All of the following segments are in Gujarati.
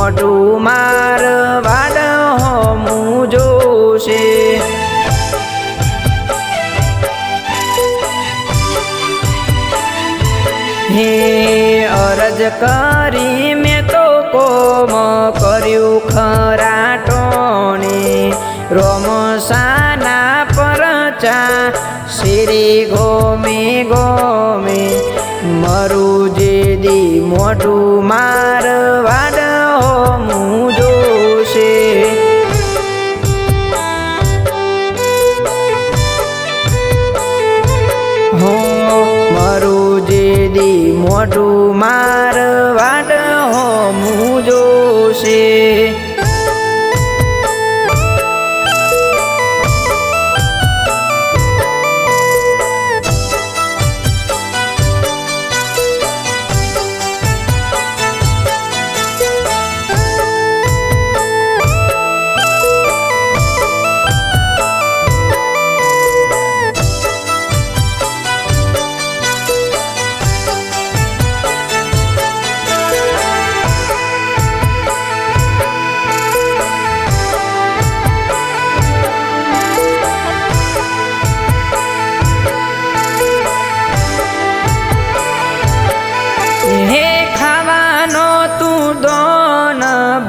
મોટું મારવાડ હોમું જોશે। હે અરજ કરી મેં તો કોમ કર્યું ખરા ટોણી રોમસાના પરચા શ્રી ગોમે ગોમે મરું જે દી મોટું મારવાડ હોમું જોશે। હો મરું જે દી મોટું મારવાડ હોમું જોશે।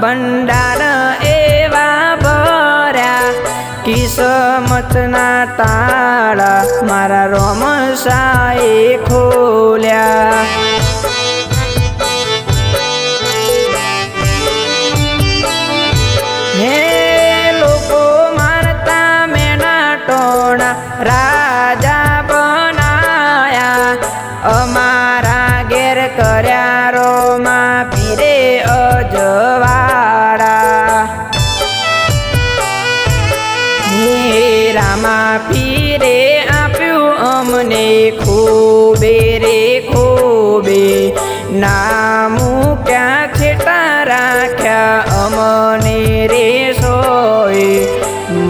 ભંડાર એવા ભર્યા કિસ્મતના તાળા મારા રોમસાએ ખોલ્યા। હે લોકો મારતા મેના ટોણા રાજા બનાયા અમારા ઘેર કર્યા રોમા પીરે અજવાળા। રામા પીરે આપ્યું અમને ખૂબે રે ખૂબે નામું ક્યાં છેટા રાખ્યા અમને રે સોય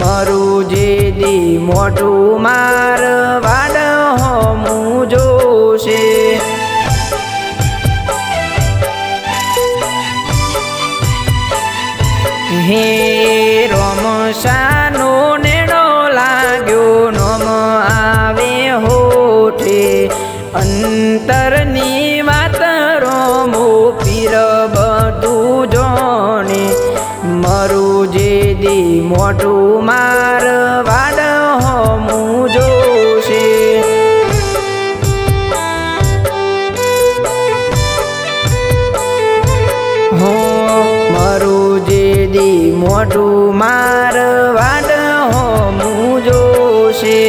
મરું જે દી મોટું મારવાડ હોમું જોશે। હે રોમસાનો નેણો લાગ્યો નોમ આવે હોઠે અંતરની વાત રોમો પીર બધું જોણે મરું જે દી મોટું મારવાડ હોમું જોશે। હો મરું જે દી મોટું મારવાડ હોમું જોશે।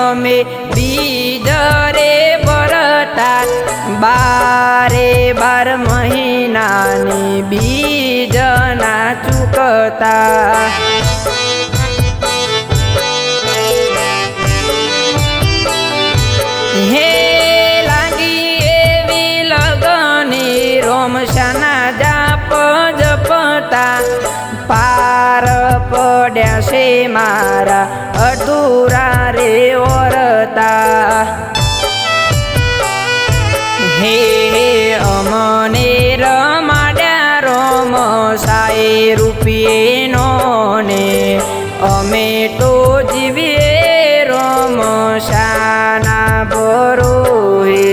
અમે બીજરે બરતા 12 મહિનાની બીજ ના ચૂકતા। હે લાગી એવી લગની રોમસાના જાપ જપતા પાર પડ્યા છે મારા અધૂરા રે ઓરતા। હે અમને રમાડ્યા રોમસાએ રૂપિયેનો ને અમે તો જીવીએ રોમસાના ભરોહે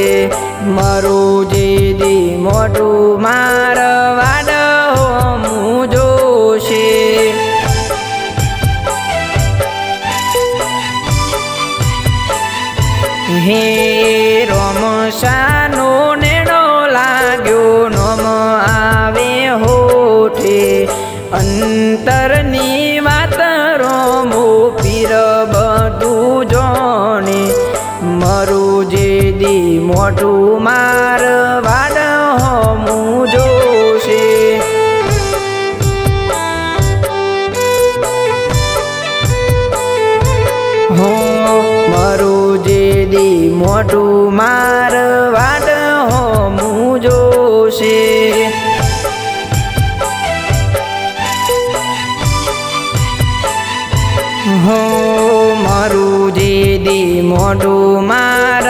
મરું જે દી મોટું મારવાડ હોમું જોશે। હે રોમસાનો નેણો લાગ્યો નોમ આવે હોઠે મોટું માર વાડ હોમું જોશે હો મારું જે દી મોટું માર